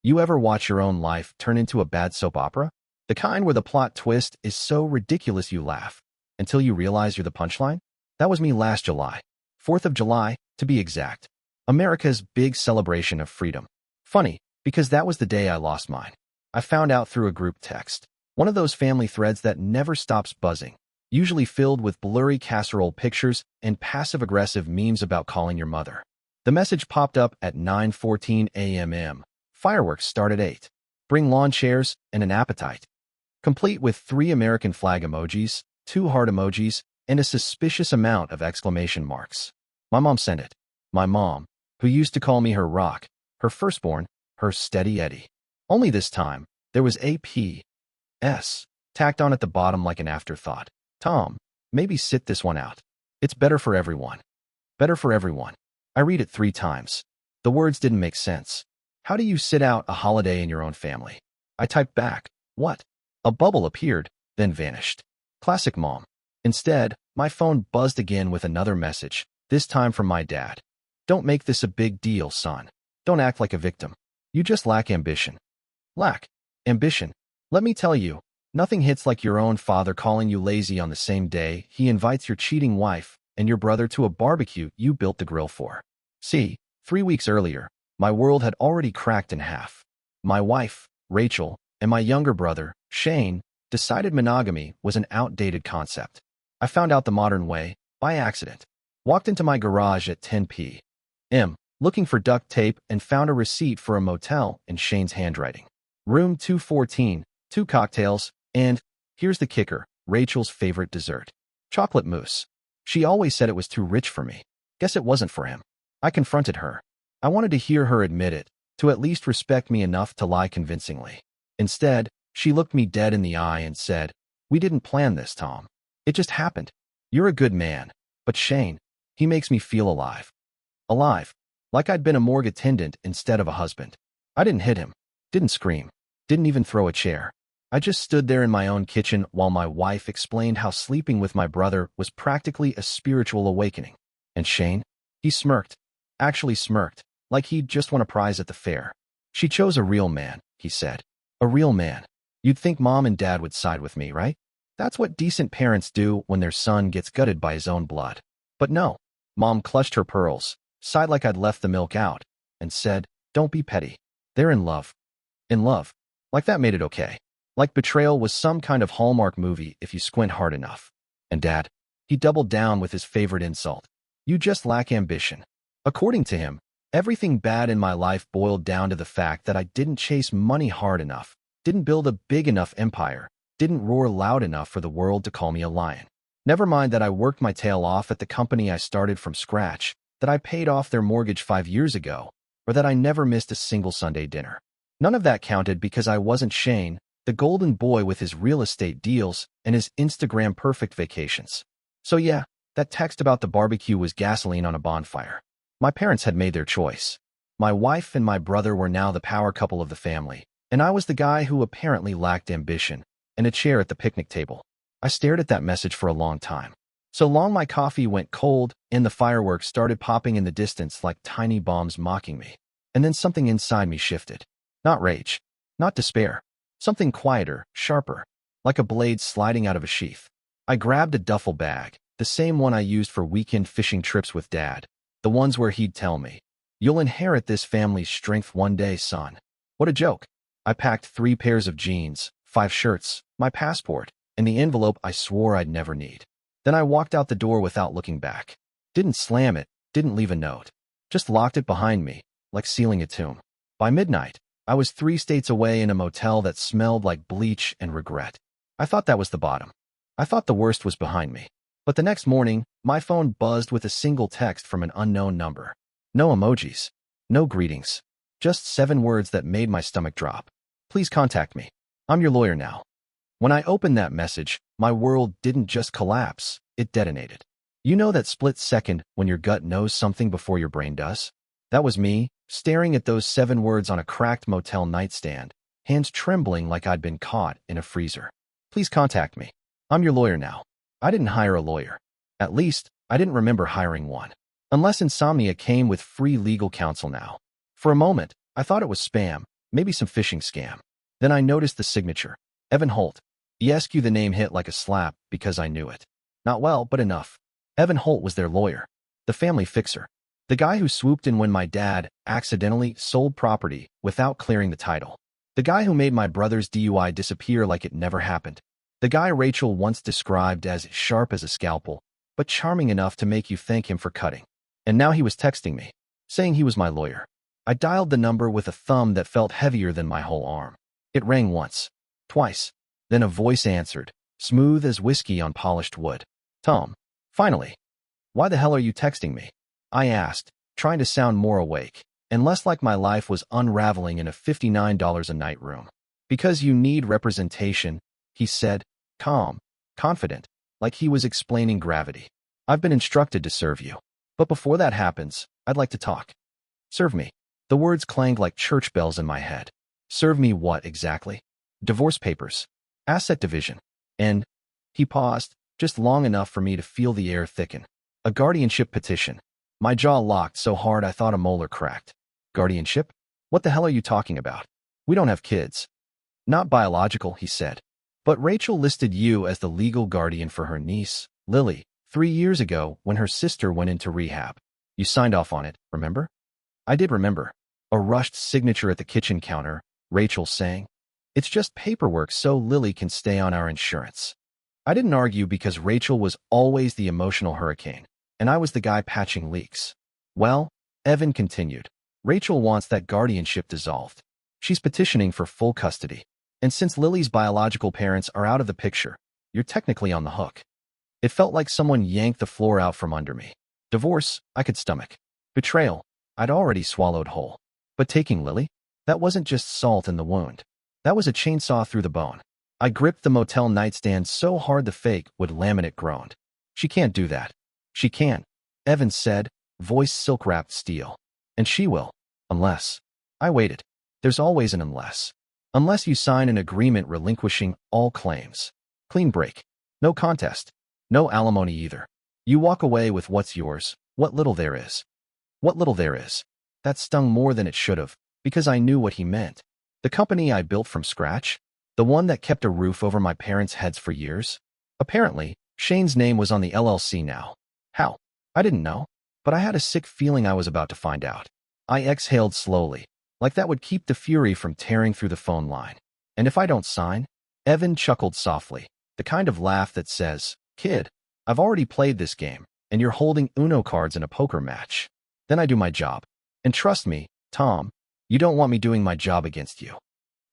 You ever watch your own life turn into a bad soap opera? The kind where the plot twist is so ridiculous you laugh until you realize you're the punchline? That was me last July. 4th of July, to be exact. America's big celebration of freedom. Funny, because that was the day I lost mine. I found out through a group text. One of those family threads that never stops buzzing, usually filled with blurry casserole pictures and passive-aggressive memes about calling your mother. The message popped up at 9:14 a.m. Fireworks start at 8. Bring lawn chairs and an appetite. Complete with 3 American flag emojis, 2 heart emojis, and a suspicious amount of exclamation marks. My mom sent it. My mom, who used to call me her rock, her firstborn, her steady Eddie. Only this time, there was a P.S. tacked on at the bottom like an afterthought. Tom, maybe sit this one out. It's better for everyone. Better for everyone. I read it 3 times. The words didn't make sense. How do you sit out a holiday in your own family? I typed back, what? A bubble appeared, then vanished. Classic mom. Instead, my phone buzzed again with another message, this time from my dad. Don't make this a big deal, son. Don't act like a victim. You just lack ambition. Lack ambition. Let me tell you, nothing hits like your own father calling you lazy on the same day he invites your cheating wife and your brother to a barbecue you built the grill for. See, 3 weeks earlier, my world had already cracked in half. My wife, Rachel, and my younger brother, Shane, decided monogamy was an outdated concept. I found out the modern way, by accident. Walked into my garage at 10 p.m., looking for duct tape and found a receipt for a motel in Shane's handwriting. Room 214, 2 cocktails, and, here's the kicker, Rachel's favorite dessert. Chocolate mousse. She always said it was too rich for me. Guess it wasn't for him. I confronted her. I wanted to hear her admit it, to at least respect me enough to lie convincingly. Instead, she looked me dead in the eye and said, we didn't plan this, Tom. It just happened. You're a good man. But Shane, he makes me feel alive. Alive. Like I'd been a morgue attendant instead of a husband. I didn't hit him. Didn't scream. Didn't even throw a chair. I just stood there in my own kitchen while my wife explained how sleeping with my brother was practically a spiritual awakening. And Shane? He smirked. Actually smirked, like he'd just won a prize at the fair. She chose a real man, he said. A real man. You'd think mom and dad would side with me, right? That's what decent parents do when their son gets gutted by his own blood. But no. Mom clutched her pearls, sighed like I'd left the milk out, and said, don't be petty. They're in love. In love. Like that made it okay. Like betrayal was some kind of Hallmark movie if you squint hard enough. And Dad? He doubled down with his favorite insult. You just lack ambition. According to him, everything bad in my life boiled down to the fact that I didn't chase money hard enough, didn't build a big enough empire, didn't roar loud enough for the world to call me a lion. Never mind that I worked my tail off at the company I started from scratch, that I paid off their mortgage 5 years ago, or that I never missed a single Sunday dinner. None of that counted because I wasn't Shane, the golden boy with his real estate deals and his Instagram-perfect vacations. So yeah, that text about the barbecue was gasoline on a bonfire. My parents had made their choice. My wife and my brother were now the power couple of the family, and I was the guy who apparently lacked ambition and a chair at the picnic table. I stared at that message for a long time. So long my coffee went cold and the fireworks started popping in the distance like tiny bombs mocking me. And then something inside me shifted. Not rage. Not despair. Something quieter, sharper, like a blade sliding out of a sheath. I grabbed a duffel bag, the same one I used for weekend fishing trips with Dad, the ones where he'd tell me, you'll inherit this family's strength one day, son. What a joke. I packed 3 pairs of jeans, 5 shirts, my passport, and the envelope I swore I'd never need. Then I walked out the door without looking back. Didn't slam it, didn't leave a note. Just locked it behind me, like sealing a tomb. By midnight, I was 3 states away in a motel that smelled like bleach and regret. I thought that was the bottom. I thought the worst was behind me. But the next morning, my phone buzzed with a single text from an unknown number. No emojis. No greetings. Just 7 words that made my stomach drop. Please contact me. I'm your lawyer now. When I opened that message, my world didn't just collapse, it detonated. You know that split second when your gut knows something before your brain does? That was me, staring at those 7 words on a cracked motel nightstand, hands trembling like I'd been caught in a freezer. Please contact me. I'm your lawyer now. I didn't hire a lawyer. At least, I didn't remember hiring one. Unless insomnia came with free legal counsel now. For a moment, I thought it was spam, Maybe some phishing scam. Then I noticed the signature. Evan Holt. Yes, the name hit like a slap because I knew it. Not well, but enough. Evan Holt was their lawyer. The family fixer. The guy who swooped in when my dad accidentally sold property without clearing the title. The guy who made my brother's DUI disappear like it never happened. The guy Rachel once described as sharp as a scalpel, but charming enough to make you thank him for cutting. And now he was texting me, saying he was my lawyer. I dialed the number with a thumb that felt heavier than my whole arm. It rang once, twice. Then a voice answered, smooth as whiskey on polished wood. Tom. Finally. Why the hell are you texting me? I asked, trying to sound more awake, and less like my life was unraveling in a $59 a night room. Because you need representation, he said, calm, confident, like he was explaining gravity. I've been instructed to serve you. But before that happens, I'd like to talk. Serve me. The words clanged like church bells in my head. Serve me what exactly? Divorce papers. Asset division. And he paused, just long enough for me to feel the air thicken. A guardianship petition. My jaw locked so hard I thought a molar cracked. Guardianship? What the hell are you talking about? We don't have kids. Not biological, he said. But Rachel listed you as the legal guardian for her niece, Lily, 3 years ago when her sister went into rehab. You signed off on it, remember? I did remember. A rushed signature at the kitchen counter, Rachel saying. It's just paperwork so Lily can stay on our insurance. I didn't argue because Rachel was always the emotional hurricane, and I was the guy patching leaks. Well, Evan continued, Rachel wants that guardianship dissolved. She's petitioning for full custody. And since Lily's biological parents are out of the picture, you're technically on the hook. It felt like someone yanked the floor out from under me. Divorce, I could stomach. Betrayal, I'd already swallowed whole. But taking Lily? That wasn't just salt in the wound. That was a chainsaw through the bone. I gripped the motel nightstand so hard the fake would laminate groaned. She can't do that. She can't, Evan said, voice silk-wrapped steel. And she will. Unless. I waited. There's always an unless. Unless you sign an agreement relinquishing all claims. Clean break. No contest. No alimony either. You walk away with what's yours, what little there is. What little there is. That stung more than it should have, because I knew what he meant. The company I built from scratch? The one that kept a roof over my parents' heads for years? Apparently, Shane's name was on the LLC now. How? I didn't know. But I had a sick feeling I was about to find out. I exhaled slowly, like that would keep the fury from tearing through the phone line. And if I don't sign? Evan chuckled softly, the kind of laugh that says, kid, I've already played this game, and you're holding Uno cards in a poker match. Then I do my job. And trust me, Tom, you don't want me doing my job against you.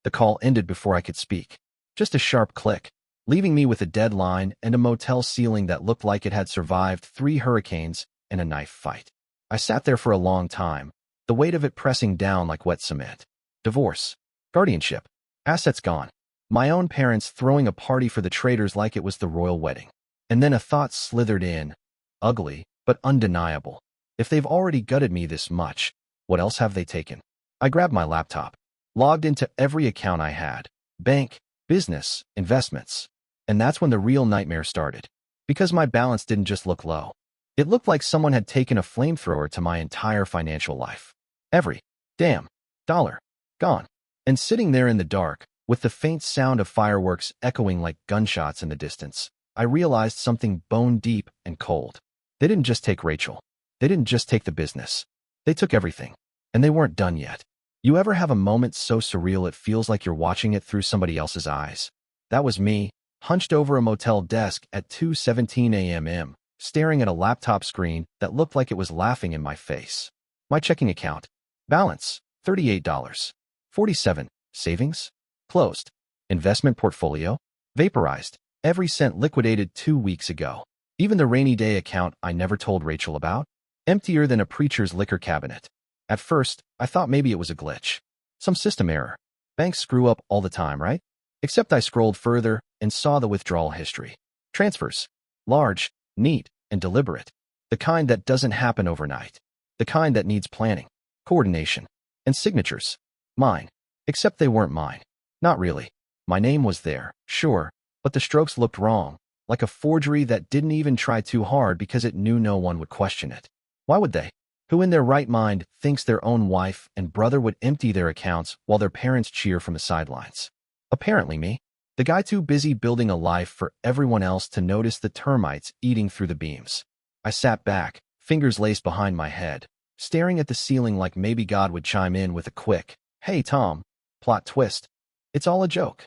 The call ended before I could speak. Just a sharp click, leaving me with a dead line and a motel ceiling that looked like it had survived 3 hurricanes and a knife fight. I sat there for a long time, the weight of it pressing down like wet cement. Divorce. Guardianship. Assets gone. My own parents throwing a party for the traitors like it was the royal wedding. And then a thought slithered in. Ugly, but undeniable. If they've already gutted me this much, what else have they taken? I grabbed my laptop, logged into every account I had. Bank, business, investments. And that's when the real nightmare started. Because my balance didn't just look low. It looked like someone had taken a flamethrower to my entire financial life. Every damn dollar gone. And sitting there in the dark, with the faint sound of fireworks echoing like gunshots in the distance, I realized something bone deep and cold. They didn't just take Rachel. They didn't just take the business. They took everything. And they weren't done yet. You ever have a moment so surreal it feels like you're watching it through somebody else's eyes? That was me, hunched over a motel desk at 2:17 a.m., staring at a laptop screen that looked like it was laughing in my face. My checking account. Balance, $38.47. Savings? Closed. Investment portfolio? Vaporized. Every cent liquidated 2 weeks ago. Even the rainy day account I never told Rachel about? Emptier than a preacher's liquor cabinet. At first, I thought maybe it was a glitch. Some system error. Banks screw up all the time, right? Except I scrolled further and saw the withdrawal history. Transfers. Large, neat, and deliberate. The kind that doesn't happen overnight. The kind that needs planning, coordination, and signatures. Mine. Except they weren't mine. Not really. My name was there, sure, but the strokes looked wrong, like a forgery that didn't even try too hard because it knew no one would question it. Why would they? Who in their right mind thinks their own wife and brother would empty their accounts while their parents cheer from the sidelines? Apparently me. The guy too busy building a life for everyone else to notice the termites eating through the beams. I sat back, fingers laced behind my head, staring at the ceiling like maybe God would chime in with a quick, "Hey, Tom." Plot twist. It's all a joke.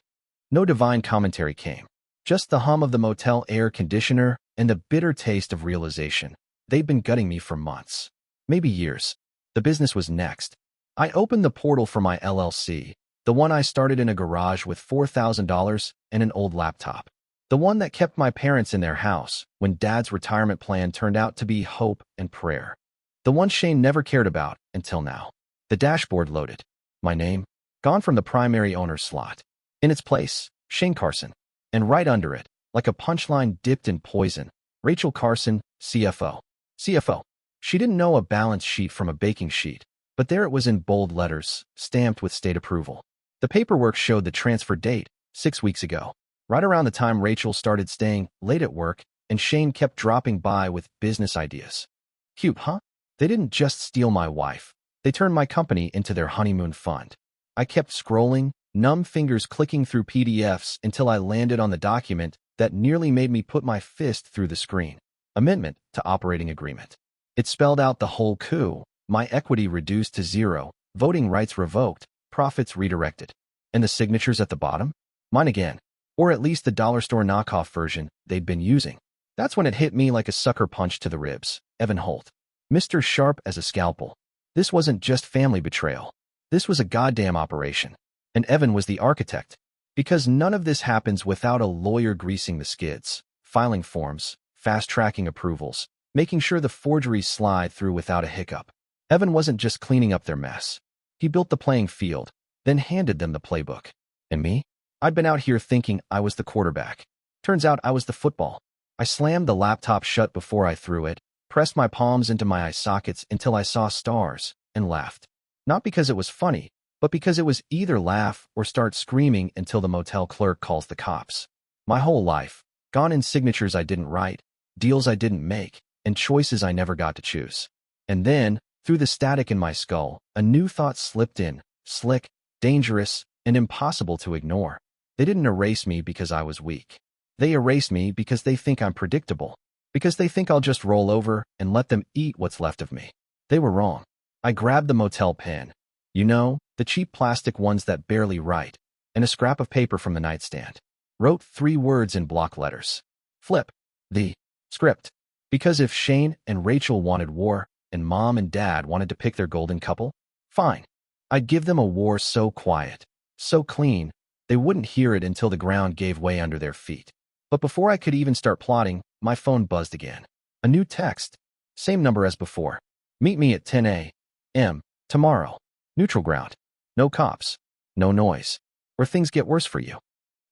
No divine commentary came. Just the hum of the motel air conditioner and the bitter taste of realization. They'd been gutting me for months. Maybe years. The business was next. I opened the portal for my LLC, the one I started in a garage with $4,000 and an old laptop. The one that kept my parents in their house when Dad's retirement plan turned out to be hope and prayer. The one Shane never cared about until now. The dashboard loaded. My name, gone from the primary owner's slot. In its place, Shane Carson. And right under it, like a punchline dipped in poison, Rachel Carson, CFO. CFO. She didn't know a balance sheet from a baking sheet, but there it was in bold letters, stamped with state approval. The paperwork showed the transfer date, 6 weeks ago, right around the time Rachel started staying late at work and Shane kept dropping by with business ideas. Cute, huh? They didn't just steal my wife. They turned my company into their honeymoon fund. I kept scrolling, numb fingers clicking through PDFs until I landed on the document that nearly made me put my fist through the screen. Amendment to Operating Agreement. It spelled out the whole coup, my equity reduced to zero, voting rights revoked, profits redirected. And the signatures at the bottom? Mine again. Or at least the dollar store knockoff version they'd been using. That's when it hit me like a sucker punch to the ribs. Evan Holt. Mr. Sharp as a scalpel. This wasn't just family betrayal. This was a goddamn operation. And Evan was the architect. Because none of this happens without a lawyer greasing the skids, filing forms, fast-tracking approvals, making sure the forgeries slide through without a hiccup. Evan wasn't just cleaning up their mess. He built the playing field, then handed them the playbook. And me? I'd been out here thinking I was the quarterback. Turns out I was the football. I slammed the laptop shut before I threw it, pressed my palms into my eye sockets until I saw stars, and laughed. Not because it was funny, but because it was either laugh or start screaming until the motel clerk calls the cops. My whole life, gone in signatures I didn't write, deals I didn't make, and choices I never got to choose. And then, through the static in my skull, a new thought slipped in, slick, dangerous, and impossible to ignore. They didn't erase me because I was weak. They erased me because they think I'm predictable, because they think I'll just roll over and let them eat what's left of me. They were wrong. I grabbed the motel pen. You know, the cheap plastic ones that barely write, and a scrap of paper from the nightstand. Wrote 3 words in block letters. Flip. The script. Because if Shane and Rachel wanted war, and Mom and Dad wanted to pick their golden couple, fine. I'd give them a war so quiet, so clean, they wouldn't hear it until the ground gave way under their feet. But before I could even start plotting, my phone buzzed again. A new text. Same number as before. Meet me at 10 a.m. tomorrow. Neutral ground. No cops. No noise. Or things get worse for you.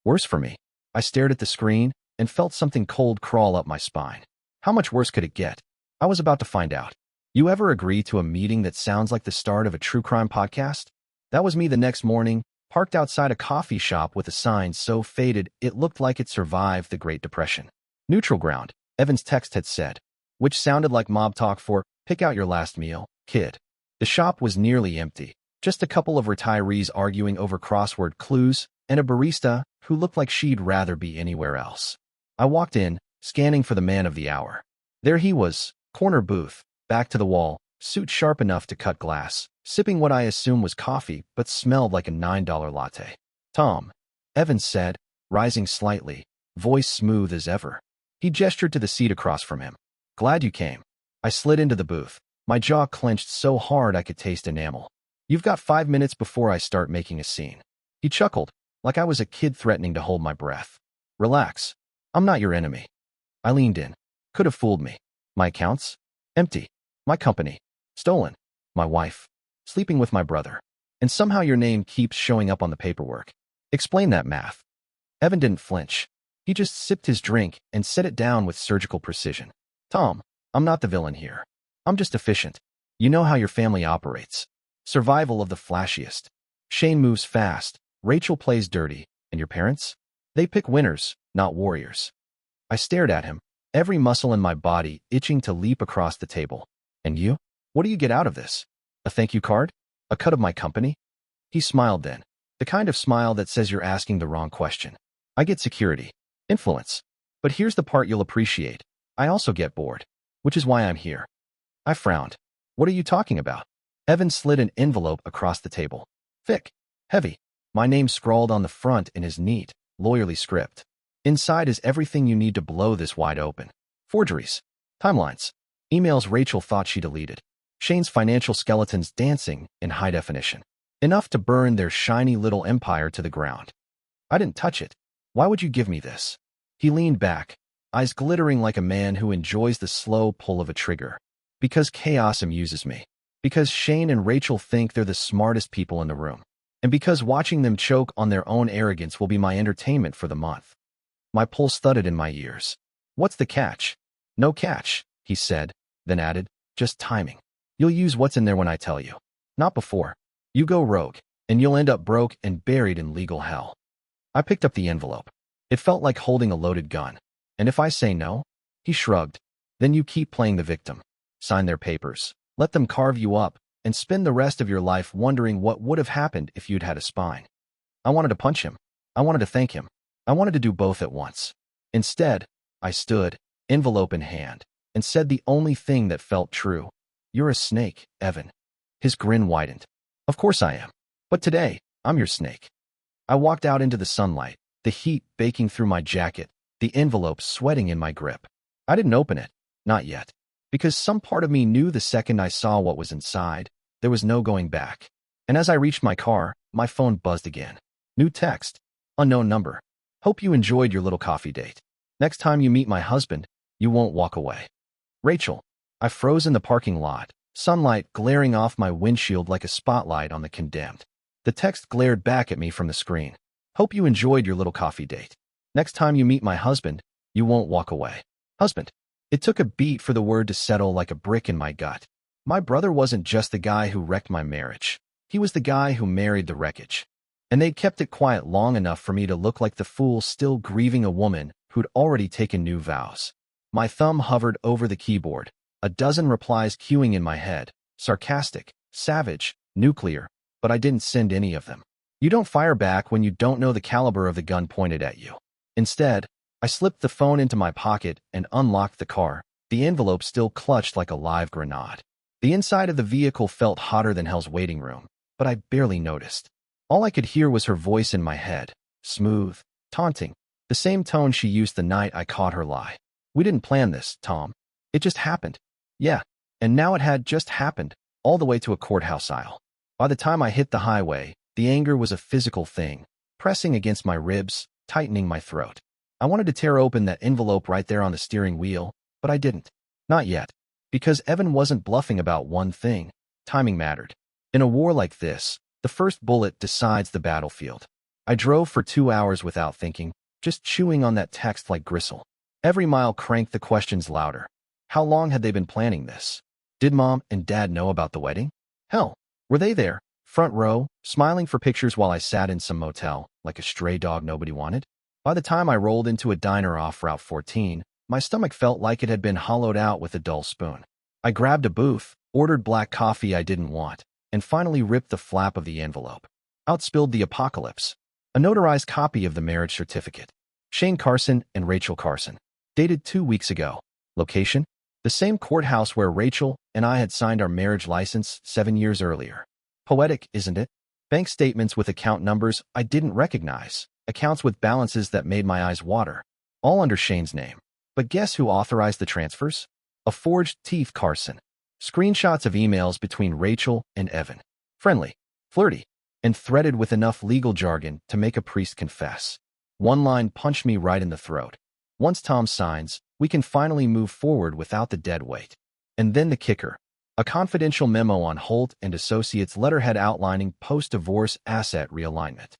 Worse for me. I stared at the screen and felt something cold crawl up my spine. How much worse could it get? I was about to find out. You ever agree to a meeting that sounds like the start of a true crime podcast? That was me the next morning, parked outside a coffee shop with a sign so faded it looked like it survived the Great Depression. Neutral ground, Evan's text had said, which sounded like mob talk for, pick out your last meal, kid. The shop was nearly empty, just a couple of retirees arguing over crossword clues, and a barista who looked like she'd rather be anywhere else. I walked in, scanning for the man of the hour. There he was, corner booth, back to the wall, suit sharp enough to cut glass, sipping what I assumed was coffee but smelled like a $9 latte. Tom, Evans said, rising slightly, voice smooth as ever. He gestured to the seat across from him. Glad you came. I slid into the booth, my jaw clenched so hard I could taste enamel. You've got 5 minutes before I start making a scene. He chuckled, like I was a kid threatening to hold my breath. Relax. I'm not your enemy. I leaned in. Could have fooled me. My accounts? Empty. My company? Stolen. My wife? Sleeping with my brother. And somehow your name keeps showing up on the paperwork. Explain that math. Evan didn't flinch. He just sipped his drink and set it down with surgical precision. Tom, I'm not the villain here. I'm just efficient. You know how your family operates. Survival of the flashiest. Shane moves fast. Rachel plays dirty. And your parents? They pick winners, not warriors. I stared at him, every muscle in my body itching to leap across the table. And you? What do you get out of this? A thank you card? A cut of my company? He smiled then, the kind of smile that says you're asking the wrong question. I get security, influence. But here's the part you'll appreciate. I also get bored, which is why I'm here. I frowned. What are you talking about? Evan slid an envelope across the table. Thick, heavy. My name scrawled on the front in his neat, lawyerly script. Inside is everything you need to blow this wide open. Forgeries, timelines, emails Rachel thought she deleted, Shane's financial skeletons dancing in high definition. Enough to burn their shiny little empire to the ground. I didn't touch it. Why would you give me this? He leaned back, eyes glittering like a man who enjoys the slow pull of a trigger. Because chaos amuses me. Because Shane and Rachel think they're the smartest people in the room. And because watching them choke on their own arrogance will be my entertainment for the month. My pulse thudded in my ears. What's the catch? No catch, he said, then added, just timing. You'll use what's in there when I tell you. Not before. You go rogue, and you'll end up broke and buried in legal hell. I picked up the envelope. It felt like holding a loaded gun. And if I say no? He shrugged. Then you keep playing the victim. Sign their papers. Let them carve you up, and spend the rest of your life wondering what would have happened if you'd had a spine. I wanted to punch him. I wanted to thank him. I wanted to do both at once. Instead, I stood, envelope in hand, and said the only thing that felt true. You're a snake, Evan. His grin widened. Of course I am. But today, I'm your snake. I walked out into the sunlight, the heat baking through my jacket, the envelope sweating in my grip. I didn't open it. Not yet. Because some part of me knew the second I saw what was inside, there was no going back. And as I reached my car, my phone buzzed again. New text. Unknown number. Hope you enjoyed your little coffee date. Next time you meet my husband, you won't walk away. Rachel. I froze in the parking lot, sunlight glaring off my windshield like a spotlight on the condemned. The text glared back at me from the screen. Hope you enjoyed your little coffee date. Next time you meet my husband, you won't walk away. Husband. It took a beat for the word to settle like a brick in my gut. My brother wasn't just the guy who wrecked my marriage. He was the guy who married the wreckage. And they'd kept it quiet long enough for me to look like the fool still grieving a woman who'd already taken new vows. My thumb hovered over the keyboard, a dozen replies queuing in my head, sarcastic, savage, nuclear, but I didn't send any of them. You don't fire back when you don't know the caliber of the gun pointed at you. Instead, I slipped the phone into my pocket and unlocked the car, the envelope still clutched like a live grenade. The inside of the vehicle felt hotter than hell's waiting room, but I barely noticed. All I could hear was her voice in my head, smooth, taunting, the same tone she used the night I caught her lie. We didn't plan this, Tom. It just happened. Yeah, and now it had just happened, all the way to a courthouse aisle. By the time I hit the highway, the anger was a physical thing, pressing against my ribs, tightening my throat. I wanted to tear open that envelope right there on the steering wheel, but I didn't. Not yet. Because Evan wasn't bluffing about one thing. Timing mattered. In a war like this, the first bullet decides the battlefield. I drove for 2 hours without thinking, just chewing on that text like gristle. Every mile cranked the questions louder. How long had they been planning this? Did Mom and Dad know about the wedding? Hell, were they there, front row, smiling for pictures while I sat in some motel, like a stray dog nobody wanted? By the time I rolled into a diner off Route 14, my stomach felt like it had been hollowed out with a dull spoon. I grabbed a booth, ordered black coffee I didn't want, and finally ripped the flap of the envelope. Out spilled the apocalypse. A notarized copy of the marriage certificate. Shane Carson and Rachel Carson. Dated 2 weeks ago. Location? The same courthouse where Rachel and I had signed our marriage license 7 years earlier. Poetic, isn't it? Bank statements with account numbers I didn't recognize. Accounts with balances that made my eyes water. All under Shane's name. But guess who authorized the transfers? A forged Teeth Carson. Screenshots of emails between Rachel and Evan. Friendly, flirty, and threaded with enough legal jargon to make a priest confess. One line punched me right in the throat. Once Tom signs, we can finally move forward without the dead weight. And then the kicker. A confidential memo on Holt and Associates letterhead outlining post-divorce asset realignment.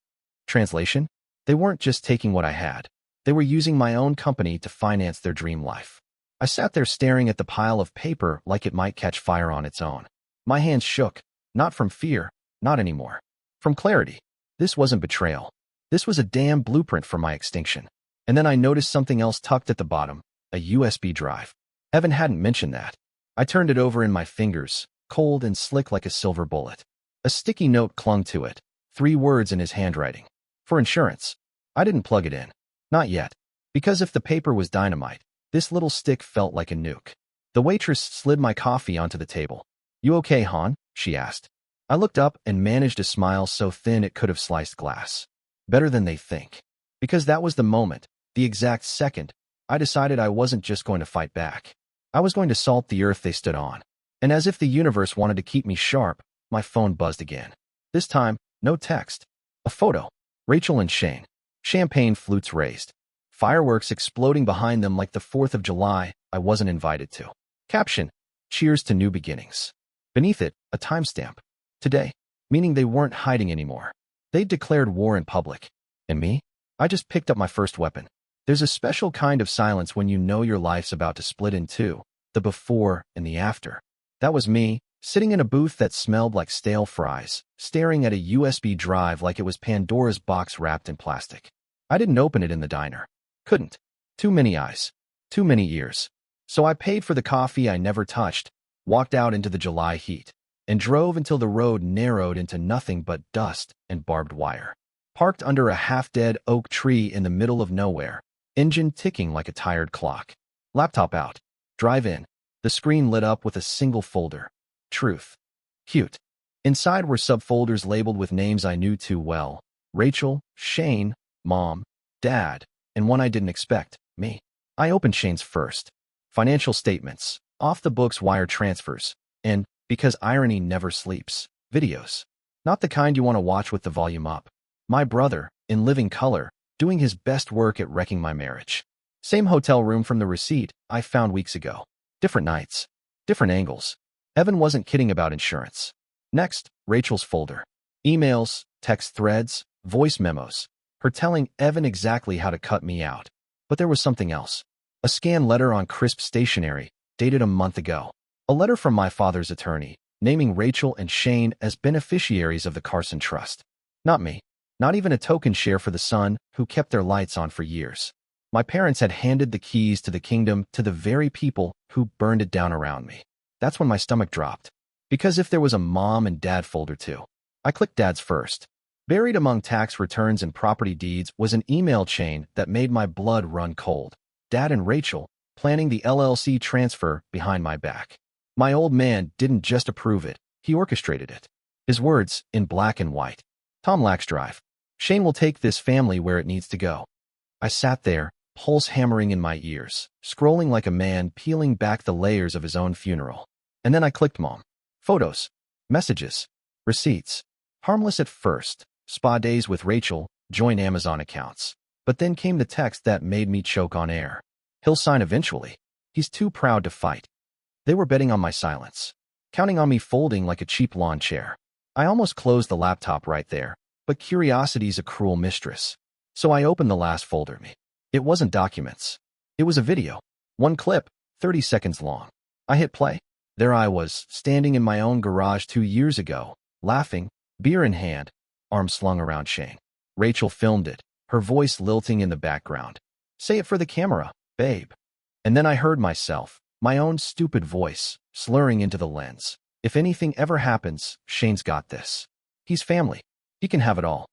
Translation? They weren't just taking what I had. They were using my own company to finance their dream life. I sat there staring at the pile of paper like it might catch fire on its own. My hands shook, not from fear, not anymore. From clarity. This wasn't betrayal. This was a damn blueprint for my extinction. And then I noticed something else tucked at the bottom, a USB drive. Evan hadn't mentioned that. I turned it over in my fingers, cold and slick like a silver bullet. A sticky note clung to it, 3 words in his handwriting. For insurance. I didn't plug it in. Not yet. Because if the paper was dynamite, this little stick felt like a nuke. The waitress slid my coffee onto the table. "You okay, hon?" she asked. I looked up and managed a smile so thin it could have sliced glass. Better than they think. Because that was the moment, the exact second, I decided I wasn't just going to fight back. I was going to salt the earth they stood on. And as if the universe wanted to keep me sharp, my phone buzzed again. This time, no text. A photo. Rachel and Shane. Champagne flutes raised. Fireworks exploding behind them like the 4th of July I wasn't invited to. Caption: "Cheers to new beginnings." Beneath it, a timestamp. Today. Meaning they weren't hiding anymore. They'd declared war in public. And me? I just picked up my first weapon. There's a special kind of silence when you know your life's about to split in two. The before and the after. That was me, sitting in a booth that smelled like stale fries, staring at a USB drive like it was Pandora's box wrapped in plastic. I didn't open it in the diner. Couldn't. Too many eyes. Too many ears. So I paid for the coffee I never touched, walked out into the July heat, and drove until the road narrowed into nothing but dust and barbed wire. Parked under a half-dead oak tree in the middle of nowhere, engine ticking like a tired clock. Laptop out. Drive in. The screen lit up with a single folder. Truth. Cute. Inside were subfolders labeled with names I knew too well. Rachel, Shane, Mom, Dad, and one I didn't expect, me. I opened Shane's first. Financial statements, off-the-books wire transfers, and, because irony never sleeps, videos. Not the kind you want to watch with the volume up. My brother, in living color, doing his best work at wrecking my marriage. Same hotel room from the receipt I found weeks ago. Different nights. Different angles. Evan wasn't kidding about insurance. Next, Rachel's folder. Emails, text threads, voice memos. Her telling Evan exactly how to cut me out. But there was something else. A scanned letter on crisp stationery, dated a month ago. A letter from my father's attorney, naming Rachel and Shane as beneficiaries of the Carson Trust. Not me. Not even a token share for the son who kept their lights on for years. My parents had handed the keys to the kingdom to the very people who burned it down around me. That's when my stomach dropped. Because if there was a mom and dad folder too. I clicked Dad's first. Buried among tax returns and property deeds was an email chain that made my blood run cold. Dad and Rachel, planning the LLC transfer behind my back. My old man didn't just approve it, he orchestrated it. His words, in black and white. Tom Lack's drive. Shane will take this family where it needs to go. I sat there, pulse hammering in my ears, scrolling like a man peeling back the layers of his own funeral. And then I clicked Mom. Photos. Messages. Receipts. Harmless at first. Spa days with Rachel, join Amazon accounts. But then came the text that made me choke on air. He'll sign eventually. He's too proud to fight. They were betting on my silence. Counting on me folding like a cheap lawn chair. I almost closed the laptop right there, but curiosity's a cruel mistress. So I opened the last folder. It wasn't documents. It was a video. One clip, 30 seconds long. I hit play. There I was, standing in my own garage 2 years ago, laughing, beer in hand, arms slung around Shane. Rachel filmed it, her voice lilting in the background. Say it for the camera, babe. And then I heard myself, my own stupid voice, slurring into the lens. If anything ever happens, Shane's got this. He's family. He can have it all.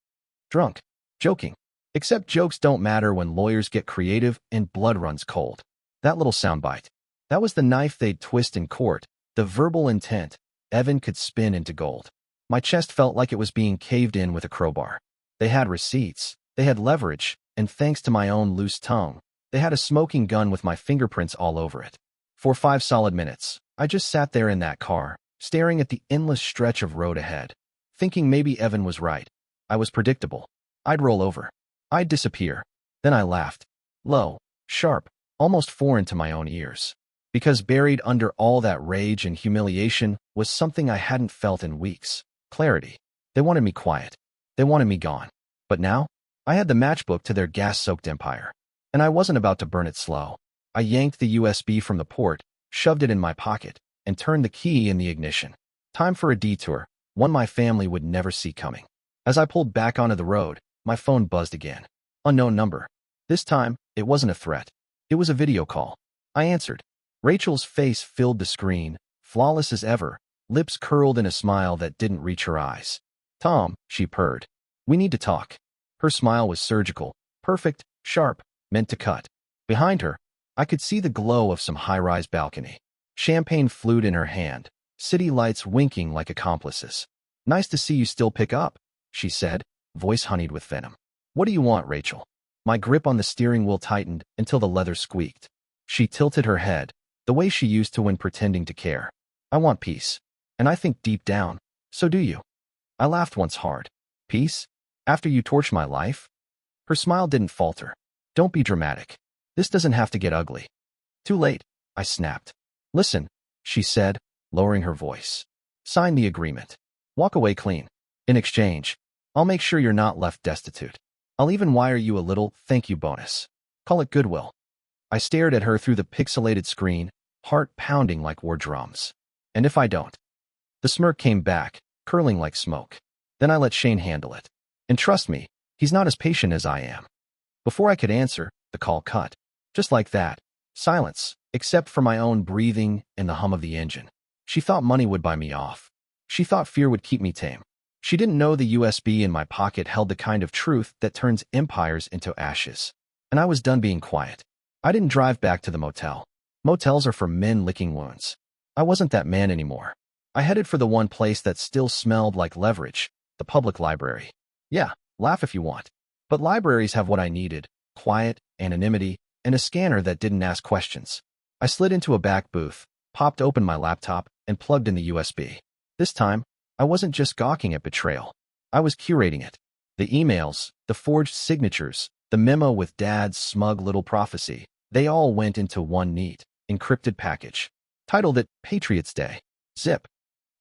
Drunk. Joking. Except jokes don't matter when lawyers get creative and blood runs cold. That little soundbite. That was the knife they'd twist in court, the verbal intent Evan could spin into gold. My chest felt like it was being caved in with a crowbar. They had receipts, they had leverage, and thanks to my own loose tongue, they had a smoking gun with my fingerprints all over it. For 5 solid minutes, I just sat there in that car, staring at the endless stretch of road ahead, thinking maybe Evan was right. I was predictable. I'd roll over. I'd disappear. Then I laughed. Low, sharp, almost foreign to my own ears. Because buried under all that rage and humiliation was something I hadn't felt in weeks. Clarity. They wanted me quiet. They wanted me gone. But now, I had the matchbook to their gas-soaked empire. And I wasn't about to burn it slow. I yanked the USB from the port, shoved it in my pocket, and turned the key in the ignition. Time for a detour, one my family would never see coming. As I pulled back onto the road, my phone buzzed again. Unknown number. This time, it wasn't a threat. It was a video call. I answered. Rachel's face filled the screen, flawless as ever, lips curled in a smile that didn't reach her eyes. Tom, she purred. We need to talk. Her smile was surgical, perfect, sharp, meant to cut. Behind her, I could see the glow of some high-rise balcony. Champagne flute in her hand, city lights winking like accomplices. Nice to see you still pick up, she said, voice honeyed with venom. What do you want, Rachel? My grip on the steering wheel tightened until the leather squeaked. She tilted her head, the way she used to when pretending to care. I want peace. And I think deep down, so do you. I laughed once hard. Peace? After you torched my life? Her smile didn't falter. Don't be dramatic. This doesn't have to get ugly. Too late, I snapped. Listen, she said, lowering her voice. Sign the agreement. Walk away clean. In exchange, I'll make sure you're not left destitute. I'll even wire you a little thank you bonus. Call it goodwill. I stared at her through the pixelated screen, heart pounding like war drums. And if I don't? The smirk came back, curling like smoke. Then I let Shane handle it. And trust me, he's not as patient as I am. Before I could answer, the call cut. Just like that. Silence, except for my own breathing and the hum of the engine. She thought money would buy me off. She thought fear would keep me tame. She didn't know the USB in my pocket held the kind of truth that turns empires into ashes. And I was done being quiet. I didn't drive back to the motel. Motels are for men licking wounds. I wasn't that man anymore. I headed for the one place that still smelled like leverage, the public library. Yeah, laugh if you want. But libraries have what I needed: quiet, anonymity, and a scanner that didn't ask questions. I slid into a back booth, popped open my laptop, and plugged in the USB. This time, I wasn't just gawking at betrayal. I was curating it. The emails, the forged signatures, the memo with Dad's smug little prophecy, they all went into one neat, encrypted package. Titled it Patriots Day. Zip.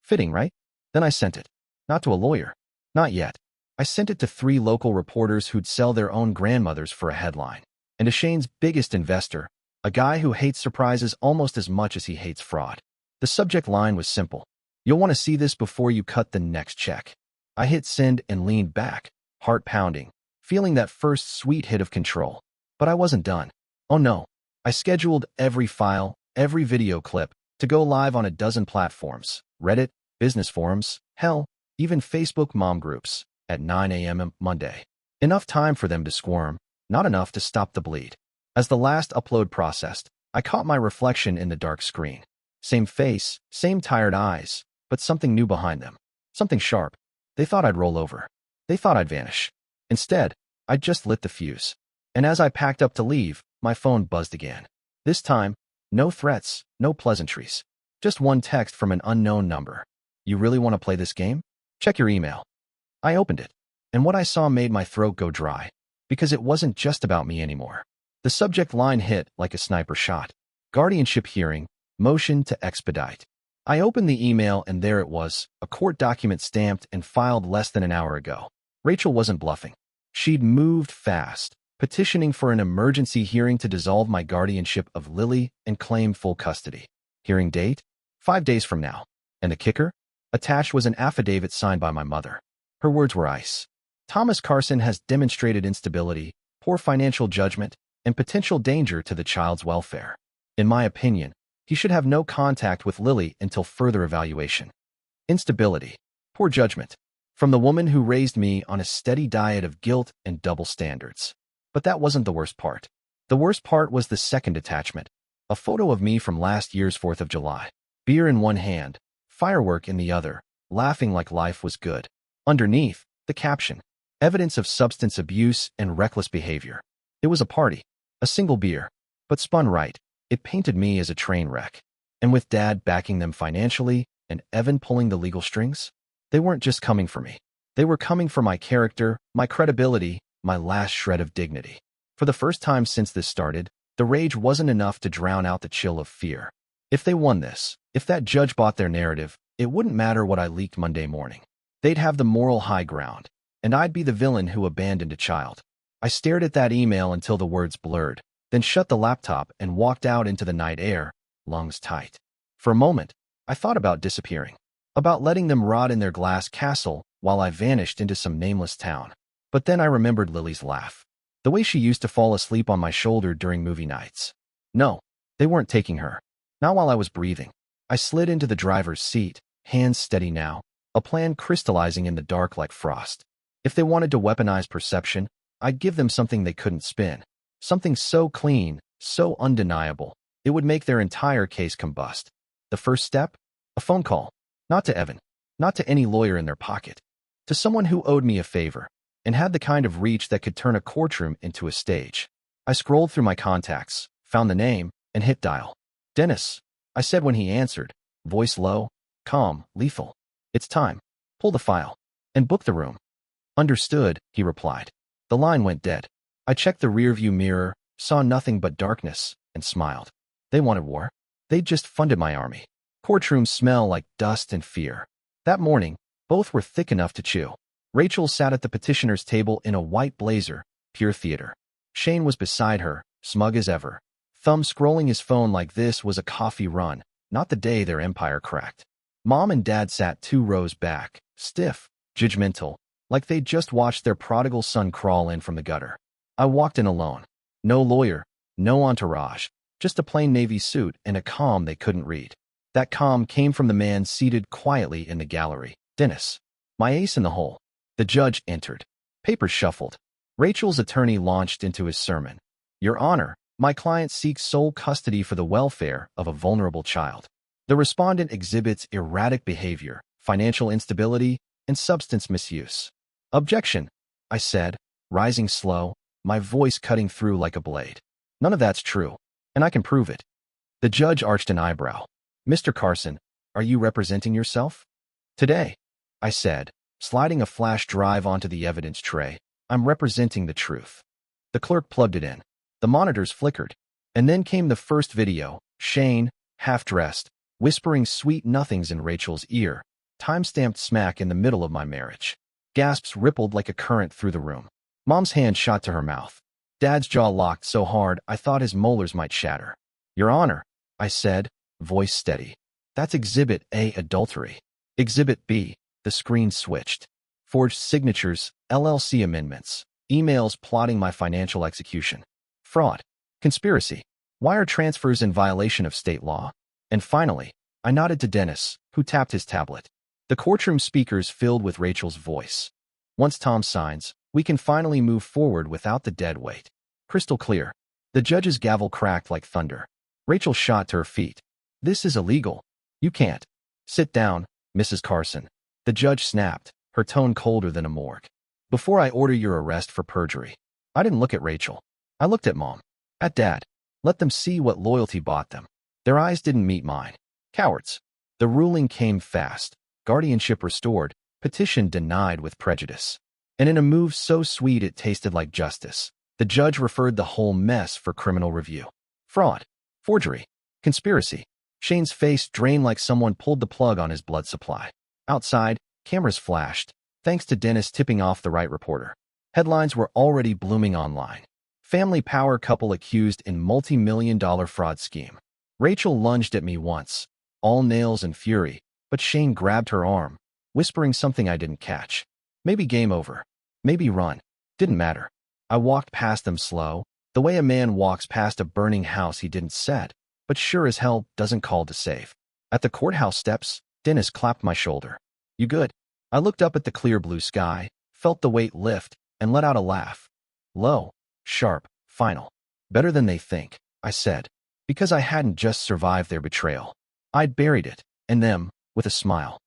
Fitting, right? Then I sent it. Not to a lawyer. Not yet. I sent it to 3 local reporters who'd sell their own grandmothers for a headline. And to Shane's biggest investor, a guy who hates surprises almost as much as he hates fraud. The subject line was simple. You'll want to see this before you cut the next check. I hit send and leaned back, heart pounding, feeling that first sweet hit of control. But I wasn't done. Oh no. I scheduled every file, every video clip, to go live on a dozen platforms: Reddit, business forums, hell, even Facebook mom groups, at 9 a.m. Monday. Enough time for them to squirm, not enough to stop the bleed. As the last upload processed, I caught my reflection in the dark screen. Same face, same tired eyes, but something new behind them. Something sharp. They thought I'd roll over. They thought I'd vanish. Instead, I'd just lit the fuse. And as I packed up to leave, my phone buzzed again. This time, no threats, no pleasantries. Just one text from an unknown number. You really want to play this game? Check your email. I opened it, and what I saw made my throat go dry, because it wasn't just about me anymore. The subject line hit like a sniper shot. Guardianship hearing, motion to expedite. I opened the email and there it was, a court document stamped and filed less than an hour ago. Rachel wasn't bluffing. She'd moved fast, petitioning for an emergency hearing to dissolve my guardianship of Lily and claim full custody. Hearing date? 5 days from now. And the kicker? Attached was an affidavit signed by my mother. Her words were ice. Thomas Carson has demonstrated instability, poor financial judgment, and potential danger to the child's welfare. In my opinion, he should have no contact with Lily until further evaluation. Instability. Poor judgment. From the woman who raised me on a steady diet of guilt and double standards. But that wasn't the worst part. The worst part was the second attachment. A photo of me from last year's 4th of July. Beer in one hand, firework in the other, laughing like life was good. Underneath, the caption. Evidence of substance abuse and reckless behavior. It was a party. A single beer. But spun right. It painted me as a train wreck. And with Dad backing them financially and Evan pulling the legal strings, they weren't just coming for me. They were coming for my character, my credibility, my last shred of dignity. For the first time since this started, the rage wasn't enough to drown out the chill of fear. If they won this, if that judge bought their narrative, it wouldn't matter what I leaked Monday morning. They'd have the moral high ground, and I'd be the villain who abandoned a child. I stared at that email until the words blurred, then shut the laptop and walked out into the night air, lungs tight. For a moment, I thought about disappearing, about letting them rot in their glass castle while I vanished into some nameless town. But then I remembered Lily's laugh, the way she used to fall asleep on my shoulder during movie nights. No, they weren't taking her. Not while I was breathing. I slid into the driver's seat, hands steady now, a plan crystallizing in the dark like frost. If they wanted to weaponize perception, I'd give them something they couldn't spin. Something so clean, so undeniable, it would make their entire case combust. The first step? A phone call. Not to Evan. Not to any lawyer in their pocket. To someone who owed me a favor and had the kind of reach that could turn a courtroom into a stage. I scrolled through my contacts, found the name, and hit dial. "Dennis," I said when he answered, voice low, calm, lethal. "It's time. Pull the file. And book the room." "Understood," he replied. The line went dead. I checked the rearview mirror, saw nothing but darkness, and smiled. They wanted war. They'd just funded my army. Courtrooms smell like dust and fear. That morning, both were thick enough to chew. Rachel sat at the petitioner's table in a white blazer, pure theater. Shane was beside her, smug as ever. Thumb scrolling his phone like this was a coffee run, not the day their empire cracked. Mom and Dad sat 2 rows back, stiff, judgmental, like they'd just watched their prodigal son crawl in from the gutter. I walked in alone. No lawyer, no entourage, just a plain navy suit and a calm they couldn't read. That calm came from the man seated quietly in the gallery. Dennis. My ace in the hole. The judge entered. Papers shuffled. Rachel's attorney launched into his sermon. "Your Honor, my client seeks sole custody for the welfare of a vulnerable child. The respondent exhibits erratic behavior, financial instability, and substance misuse." "Objection," I said, rising slow, my voice cutting through like a blade. "None of that's true, and I can prove it." The judge arched an eyebrow. "Mr. Carson, are you representing yourself?" "Today," I said, sliding a flash drive onto the evidence tray, "I'm representing the truth." The clerk plugged it in. The monitors flickered. And then came the first video, Shane, half-dressed, whispering sweet nothings in Rachel's ear, time-stamped smack in the middle of my marriage. Gasps rippled like a current through the room. Mom's hand shot to her mouth. Dad's jaw locked so hard I thought his molars might shatter. "Your Honor," I said, voice steady. "That's Exhibit A, adultery. Exhibit B," the screen switched. "Forged signatures, LLC amendments, emails plotting my financial execution. Fraud. Conspiracy. Wire transfers in violation of state law." And finally, I nodded to Dennis, who tapped his tablet. The courtroom speakers filled with Rachel's voice. "Once Tom signs, we can finally move forward without the dead weight." Crystal clear. The judge's gavel cracked like thunder. Rachel shot to her feet. "This is illegal. You can't." "Sit down, Mrs. Carson," the judge snapped, her tone colder than a morgue. "Before I order your arrest for perjury." I didn't look at Rachel. I looked at Mom. At Dad. Let them see what loyalty bought them. Their eyes didn't meet mine. Cowards. The ruling came fast. Guardianship restored. Petition denied with prejudice. And in a move so sweet it tasted like justice, the judge referred the whole mess for criminal review. Fraud. Forgery. Conspiracy. Shane's face drained like someone pulled the plug on his blood supply. Outside, cameras flashed, thanks to Dennis tipping off the right reporter. Headlines were already blooming online. Family power couple accused in multi-million-dollar fraud scheme. Rachel lunged at me once, all nails and fury, but Shane grabbed her arm, whispering something I didn't catch. Maybe game over. Maybe run. Didn't matter. I walked past them slow, the way a man walks past a burning house he didn't set, but sure as hell doesn't call to save. At the courthouse steps, Dennis clapped my shoulder. "You good?" I looked up at the clear blue sky, felt the weight lift, and let out a laugh. Low, sharp, final. "Better than they think," I said, because I hadn't just survived their betrayal. I'd buried it, and them, with a smile.